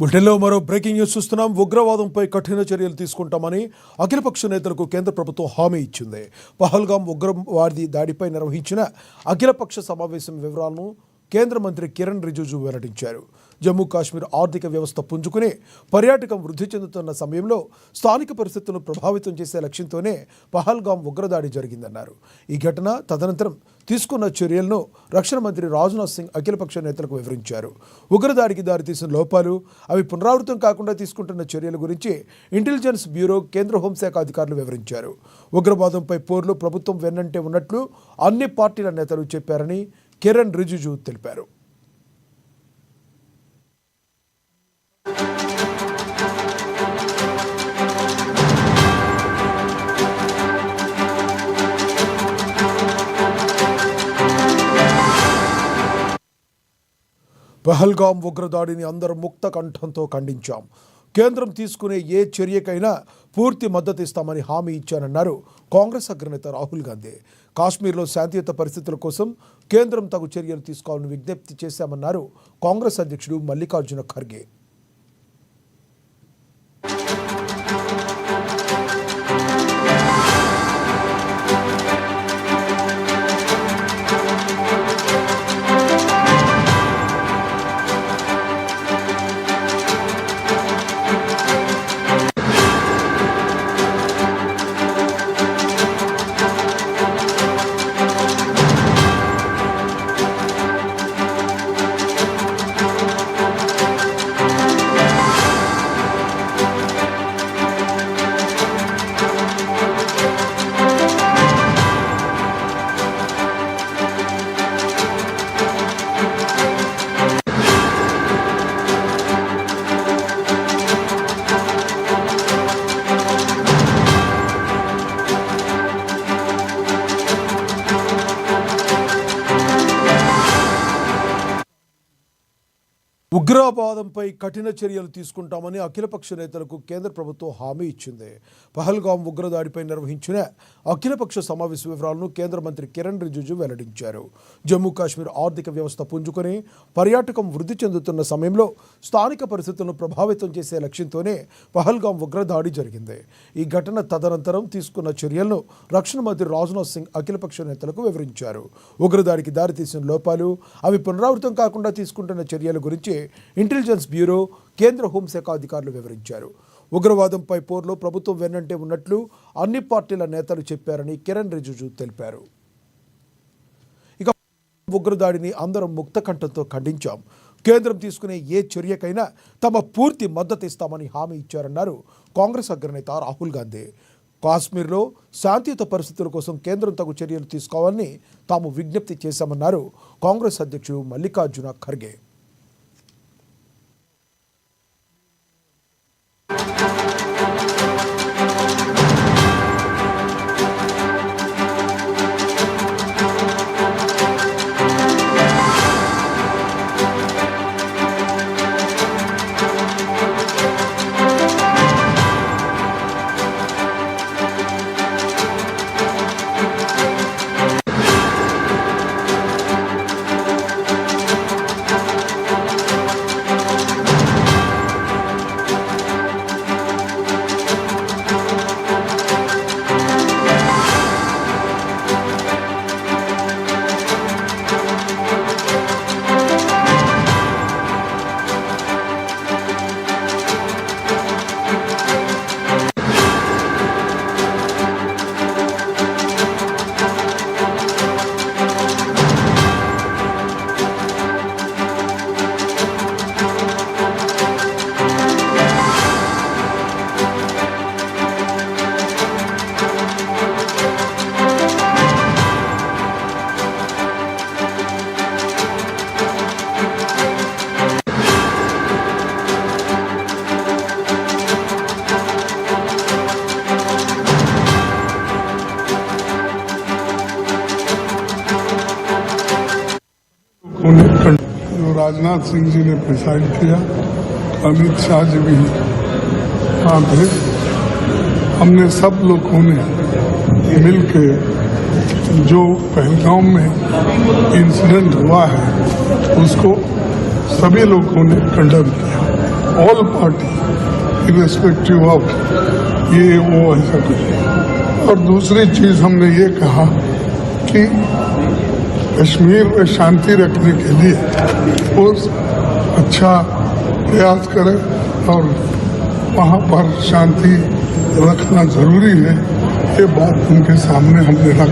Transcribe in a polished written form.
బులెటిన్లో మరో breaking news చూస్తున్నాం. ఉగ్రవాదంపై కఠిన చర్యలు తీసుకుంటామని అఖిలపక్ష నేతలకు కేంద్ర ప్రభుత్వం హామీ ఇచ్చింది. పహల్గాం ఉగ్రవాది దాడిపై నిర్వహించిన అఖిలపక్ష సమావేశం వివరాలను కేంద్ర మంత్రి కిరణ్ రిజిజు వెల్లడించారు. జమ్మూ కాశ్మీర్ ఆర్థిక వ్యవస్థ పుంజుకుని పర్యాటకం వృద్ధి చెందుతున్న సమయంలో స్థానిక పరిస్థితులను ప్రభావితం చేసే లక్ష్యంతోనే పహల్గాం ఉగ్రదాడి జరిగిందన్నారు. ఈ ఘటన తదనంతరం తీసుకున్న చర్యలను రక్షణ మంత్రి రాజ్నాథ్ సింగ్ అఖిలపక్ష నేతలకు వివరించారు. ఉగ్రదాడికి దారితీసిన లోపాలు, అవి పునరావృతం కాకుండా తీసుకుంటున్న చర్యల గురించి ఇంటెలిజెన్స్ బ్యూరో, కేంద్ర హోంశాఖ అధికారులు వివరించారు. ఉగ్రవాదంపై పోర్లు ప్రభుత్వం వెన్నంటే ఉన్నట్లు అన్ని పార్టీల నేతలు చెప్పారని కిరణ్ రిజిజు తెలిపారు. పహల్గాం ఉగ్రదాడిని అందరం ముక్త కంఠంతో ఖండించాం. కేంద్రం తీసుకునే ఏ చర్యకైనా పూర్తి మద్దతు ఇస్తామని హామీ ఇచ్చానన్నారు కాంగ్రెస్ అగ్రనేత రాహుల్ గాంధీ. కాశ్మీర్లో శాంతియుత పరిస్థితుల కోసం కేంద్రం తగు చర్యలు తీసుకోవాలని విజ్ఞప్తి చేశామన్నారు కాంగ్రెస్ అధ్యక్షుడు మల్లికార్జున ఖర్గే. ఉగ్రవాదంపై కఠిన చర్యలు తీసుకుంటామని అఖిలపక్ష నేతలకు కేంద్ర ప్రభుత్వం హామీ ఇచ్చింది. పహల్గాం ఉగ్రదాడిపై నిర్వహించిన అఖిలపక్ష సమావేశ వివరాలను కేంద్ర మంత్రి కిరణ్ రిజిజు వెల్లడించారు. జమ్మూ కాశ్మీర్ ఆర్థిక వ్యవస్థ పుంజుకొని పర్యాటకం వృద్ధి చెందుతున్న సమయంలో స్థానిక పరిస్థితులను ప్రభావితం చేసే లక్ష్యంతోనే పహల్గాం ఉగ్రదాడి జరిగింది. ఈ ఘటన తదనంతరం తీసుకున్న చర్యలను రక్షణ మంత్రి రాజ్నాథ్ సింగ్ అఖిలపక్ష నేతలకు వివరించారు. ఉగ్రదాడికి దారితీసిన లోపాలు, అవి పునరావృతం కాకుండా తీసుకుంటున్న చర్యల గురించి ఇంటెలిజెన్స్ బ్యూరో, కేంద్ర హోంశాఖ అధికారులు వివరించారు. ఉగ్రవాదంపై పోర్లో ప్రభుత్వం వెన్నంటే ఉన్నట్లు అన్ని పార్టీల నేతలు చెప్పారని కిరణ్ రిజిజు తెలిపారు. ఇక ఉగ్రదాడిని అందరం ముక్త కంఠంతో ఖండించాం. కేంద్రం తీసుకునే ఏ చర్యకైనా తమ పూర్తి మద్దతు ఇస్తామని హామీ ఇచ్చారన్నారు కాంగ్రెస్ అగ్రనేత రాహుల్ గాంధీ. కాశ్మీర్లో శాంతియుత పరిస్థితుల కోసం కేంద్రం తగు చర్యలు తీసుకోవాలని తాము విజ్ఞప్తి చేశామన్నారు కాంగ్రెస్ అధ్యక్షుడు మల్లికార్జున ఖర్గే. राजनाथ सिंह जी ने प्रिसाइड किया, अमित शाह जी भी वहाँ थे। हमने सब लोगों ने मिलकर जो पहलगाम में इंसिडेंट हुआ है उसको सभी लोगों ने कंडेम किया। ऑल पार्टी इरेस्पेक्टिव ऑफ ये वो ऐसा कुछ। और दूसरी चीज हमने ये कहा कि कश्मीर में शांति रखने के लिए वो अच्छा प्रयास करें और वहाँ पर शांति रखना जरूरी है, ये बात उनके सामने हमने रखा।